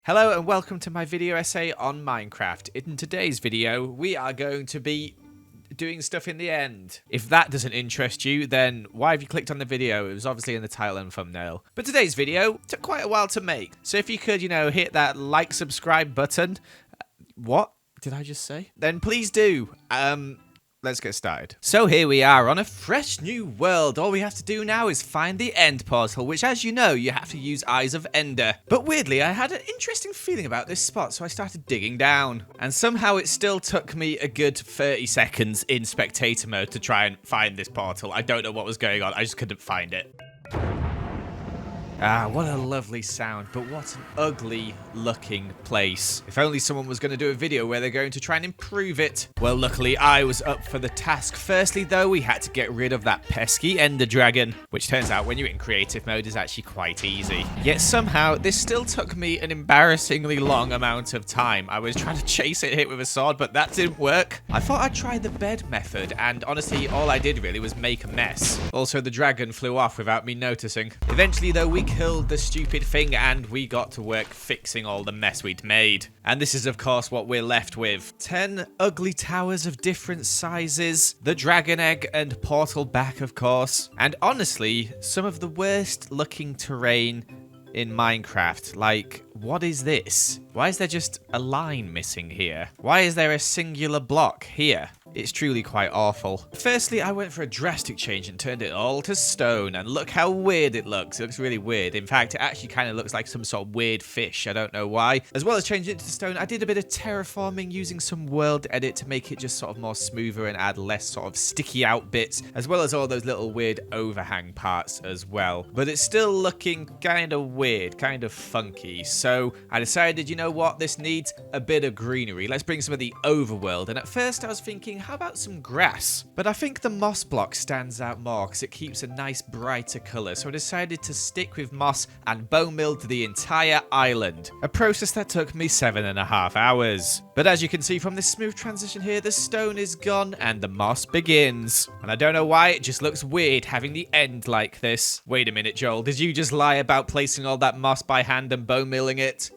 Hello and welcome to my video essay on Minecraft. In today's video, we are going to be doing stuff in the end. If that doesn't interest you, then why have you clicked on the video? It was obviously in the title and thumbnail. But today's video took quite a while to make. So if you could, hit that like, subscribe button. What did I just say? Then please do. Let's get started. So here we are on a fresh new world. All we have to do now is find the end portal, which, as you know, you have to use Eyes of Ender. But weirdly, I had an interesting feeling about this spot, so I started digging down. And somehow it still took me a good 30 seconds in spectator mode to try and find this portal. I don't know what was going on. I just couldn't find it. Ah, what a lovely sound, but what an ugly looking place. If only someone was going to do a video where they're going to try and improve it. Well, luckily I was up for the task. Firstly, though, we had to get rid of that pesky ender dragon, which turns out when you're in creative mode is actually quite easy. Yet somehow this still took me an embarrassingly long amount of time. I was trying to chase it hit with a sword, but that didn't work. I thought I'd try the bed method, and honestly, all I did really was make a mess. Also, the dragon flew off without me noticing. Eventually, though, we killed the stupid thing and we got to work fixing all the mess we'd made. And this is of course what we're left with. 10 ugly towers of different sizes, the dragon egg and portal back of course, and honestly some of the worst looking terrain in Minecraft. Like, what is this? Why is there just a line missing here? Why is there a singular block here? It's truly quite awful. Firstly, I went for a drastic change and turned it all to stone, and look how weird it looks. It looks really weird. In fact, it actually kind of looks like some sort of weird fish. I don't know why. As well as changing it to stone, I did a bit of terraforming using some world edit to make it just sort of more smoother and add less sort of sticky out bits, as well as all those little weird overhang parts as well. But it's still looking kind of weird, kind of funky. So I decided, you know what? This needs a bit of greenery. Let's bring some of the overworld. And at first I was thinking, how about some grass? But I think the moss block stands out more because it keeps a nice brighter colour. So I decided to stick with moss and bone milled the entire island. A process that took me 7.5 hours. But as you can see from this smooth transition here, the stone is gone and the moss begins. And I don't know why, it just looks weird having the end like this. Wait a minute, Joel, did you just lie about placing all that moss by hand and bone milling it?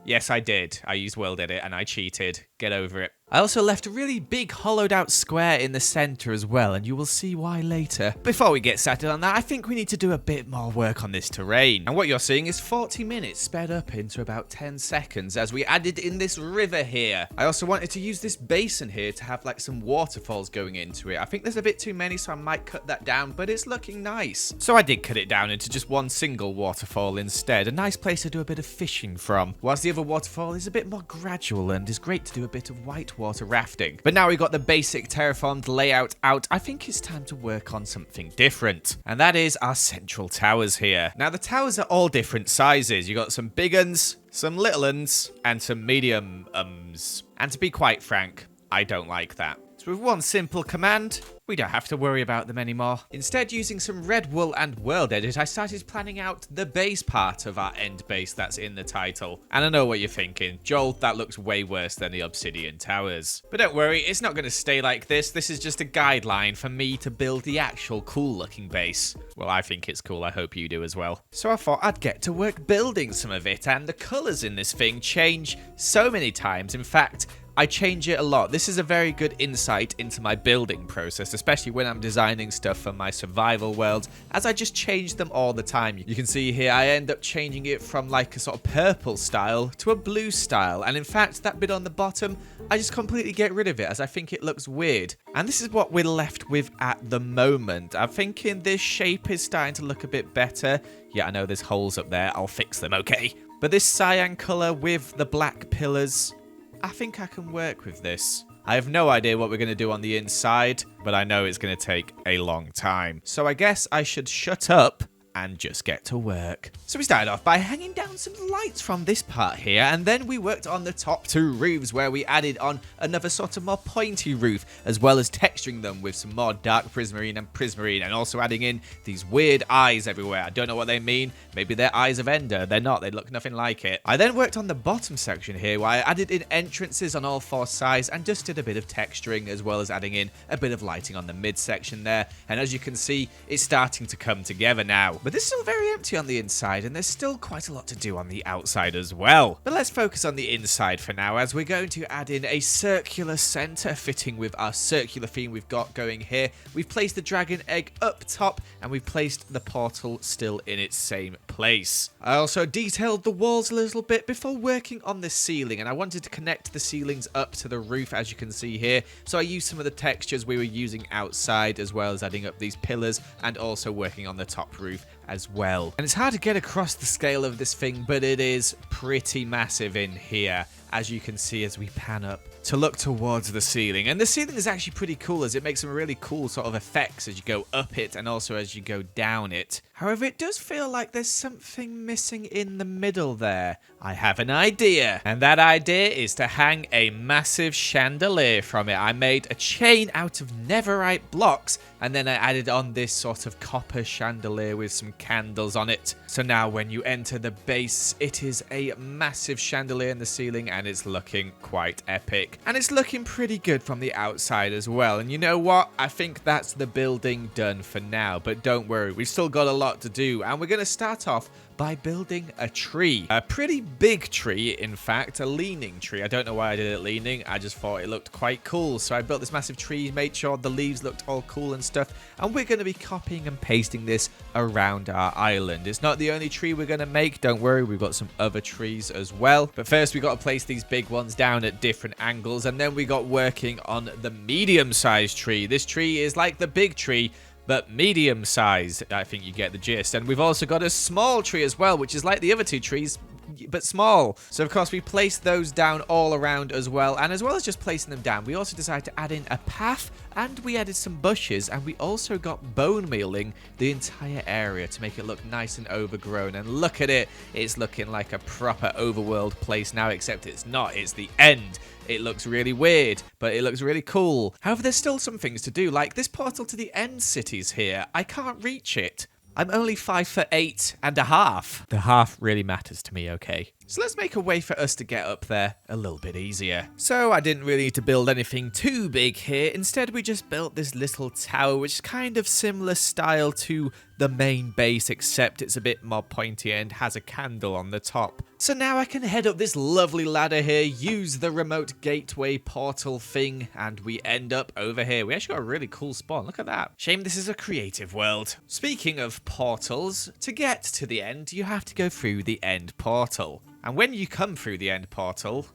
Yes, I did. I used world edit and I cheated. Get over it. I also left a really big hollowed out square in the center as well, and you will see why later. Before we get started on that, I think we need to do a bit more work on this terrain. And what you're seeing is 40 minutes sped up into about 10 seconds as we added in this river here. I also wanted to use this basin here to have like some waterfalls going into it. I think there's a bit too many, so I might cut that down, but it's looking nice. So I did cut it down into just one single waterfall instead. A nice place to do a bit of fishing from. Whilst the other waterfall is a bit more gradual and is great to do a bit of whitewater rafting. But now we've got the basic terraformed layout out, I think it's time to work on something different. And that is our central towers here. Now the towers are all different sizes. You got some big uns, some little uns, and some medium ums. And to be quite frank, I don't like that. So with one simple command, we don't have to worry about them anymore. Instead, using some red wool and world edit, I started planning out the base part of our end base that's in the title. And I know what you're thinking, Joel, that looks way worse than the obsidian towers. But don't worry, it's not going to stay like this. This is just a guideline for me to build the actual cool looking base. Well, I think it's cool. I hope you do as well. So I thought I'd get to work building some of it, and the colors in this thing change so many times. In fact, I change it a lot. This is a very good insight into my building process, especially when I'm designing stuff for my survival world, as I just change them all the time. You can see here I end up changing it from like a sort of purple style to a blue style, and in fact that bit on the bottom I just completely get rid of it as I think it looks weird. And this is what we're left with at the moment. I'm thinking this shape is starting to look a bit better. Yeah, I know there's holes up there, I'll fix them, okay? But this cyan colour with the black pillars, I think I can work with this. I have no idea what we're going to do on the inside, but I know it's going to take a long time. So I guess I should shut up and just get to work. So we started off by hanging down some lights from this part here, and then we worked on the top two roofs where we added on another sort of more pointy roof, as well as texturing them with some more dark prismarine and also adding in these weird eyes everywhere. I don't know what they mean. Maybe they're Eyes of Ender. They're not. They look nothing like it. I then worked on the bottom section here where I added in entrances on all four sides and just did a bit of texturing, as well as adding in a bit of lighting on the mid section there. And as you can see, it's starting to come together now. But it's still very empty on the inside, and there's still quite a lot to do on the outside as well. But let's focus on the inside for now, as we're going to add in a circular center fitting with our circular theme we've got going here. We've placed the dragon egg up top, and we've placed the portal still in its same place. I also detailed the walls a little bit before working on the ceiling, and I wanted to connect the ceilings up to the roof, as you can see here. So I used some of the textures we were using outside, as well as adding up these pillars and also working on the top roof as well. And it's hard to get across the scale of this thing, but it is pretty massive in here, as you can see as we pan up to look towards the ceiling. And the ceiling is actually pretty cool, as it makes some really cool sort of effects as you go up it and also as you go down it. However, it does feel like there's something missing in the middle there. I have an idea, and that idea is to hang a massive chandelier from it. I made a chain out of netherite blocks, and then I added on this sort of copper chandelier with some candles on it. So now when you enter the base, it is a massive chandelier in the ceiling, and it's looking quite epic. And it's looking pretty good from the outside as well. And you know what? I think that's the building done for now. But don't worry, we've still got a lot to do, and we're going to start off by building a tree. A pretty big tree, in fact, a leaning tree. I don't know why I did it leaning, I just thought it looked quite cool. So I built this massive tree, made sure the leaves looked all cool and stuff, and we're going to be copying and pasting this around our island. It's not the only tree we're going to make, don't worry, we've got some other trees as well. But first we got to place these big ones down at different angles, and then we got working on the medium-sized tree. This tree is like the big tree, but medium sized. I think you get the gist. And we've also got a small tree as well, which is like the other two trees, but small. So of course we placed those down all around as well. And as well as just placing them down, we also decided to add in a path, and we added some bushes, and we also got bone mealing the entire area to make it look nice and overgrown. And look at it, it's looking like a proper overworld place now, except it's not, it's the end. It looks really weird, but it looks really cool. However, there's still some things to do, like this portal to the end cities here. I can't reach it. I'm only 5'8.5". The half really matters to me, okay? So let's make a way for us to get up there a little bit easier. So I didn't really need to build anything too big here. Instead, we just built this little tower, which is kind of similar style to the main base, except it's a bit more pointy and has a candle on the top. So now I can head up this lovely ladder here, use the remote gateway portal thing, and we end up over here. We actually got a really cool spawn. Look at that. Shame this is a creative world. Speaking of portals, to get to the end, you have to go through the end portal. And when you come through the end portal,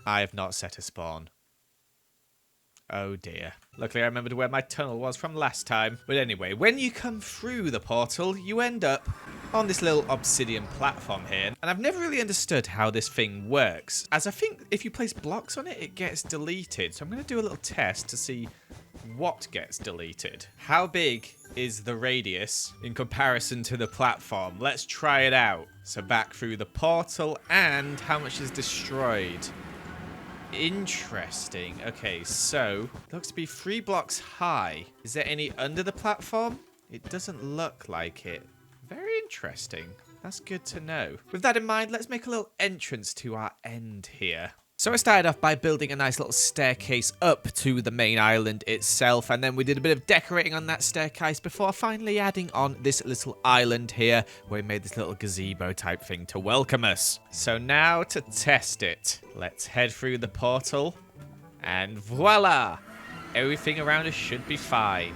I have not set a spawn. Oh dear. Luckily I remembered where my tunnel was from last time. But anyway, when you come through the portal, you end up on this little obsidian platform here. And I've never really understood how this thing works, as I think if you place blocks on it, it gets deleted. So I'm going to do a little test to see what gets deleted. How big is the radius in comparison to the platform? Let's try it out. So back through the portal, and how much is destroyed? Interesting. Okay, so it looks to be 3 blocks high. Is there any under the platform? It doesn't look like it. Very interesting. That's good to know. With that in mind, let's make a little entrance to our end here. So I started off by building a nice little staircase up to the main island itself, and then we did a bit of decorating on that staircase before finally adding on this little island here, where we made this little gazebo type thing to welcome us. So now to test it, let's head through the portal, and voila! Everything around us should be fine.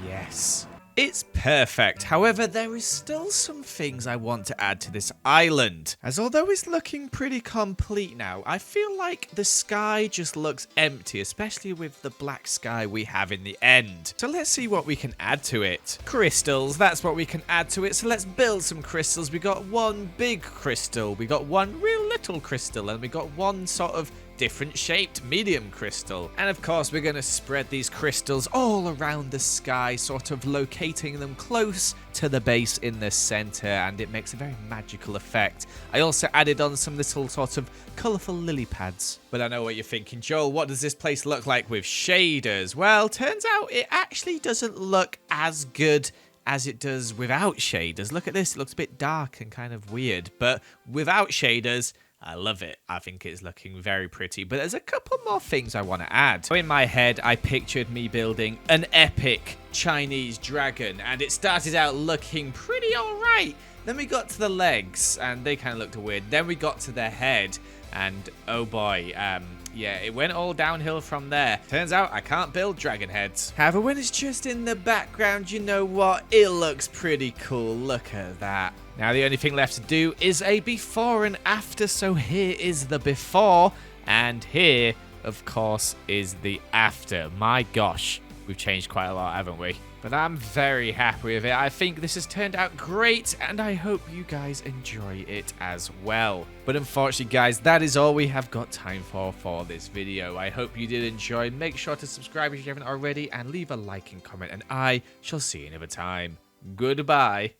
Yes. It's perfect. However, there is still some things I want to add to this island, as although it's looking pretty complete now, I feel like the sky just looks empty, especially with the black sky we have in the end. So let's see what we can add to it. Crystals, that's what we can add to it. So let's build some crystals. We got one big crystal, we got one real little crystal, and we got one sort of different shaped medium crystal. And of course we're going to spread these crystals all around the sky, sort of locating them close to the base in the center, and it makes a very magical effect. I also added on some little sort of colorful lily pads. But I know what you're thinking, Joel, what does this place look like with shaders? Well, turns out it actually doesn't look as good as it does without shaders. Look at this, it looks a bit dark and kind of weird, but without shaders, I love it. I think it's looking very pretty. But there's a couple more things I want to add. So in my head, I pictured me building an epic Chinese dragon. And it started out looking pretty alright. Then we got to the legs, and they kind of looked weird. Then we got to their head, and oh boy, yeah, it went all downhill from there. Turns out I can't build dragon heads. However, when it's just in the background, you know what? It looks pretty cool. Look at that. Now, the only thing left to do is a before and after. So here is the before, and here, of course, is the after. My gosh, we've changed quite a lot, haven't we? But I'm very happy with it. I think this has turned out great, and I hope you guys enjoy it as well. But unfortunately, guys, that is all we have got time for this video. I hope you did enjoy. Make sure to subscribe if you haven't already, and leave a like and comment, and I shall see you another time. Goodbye.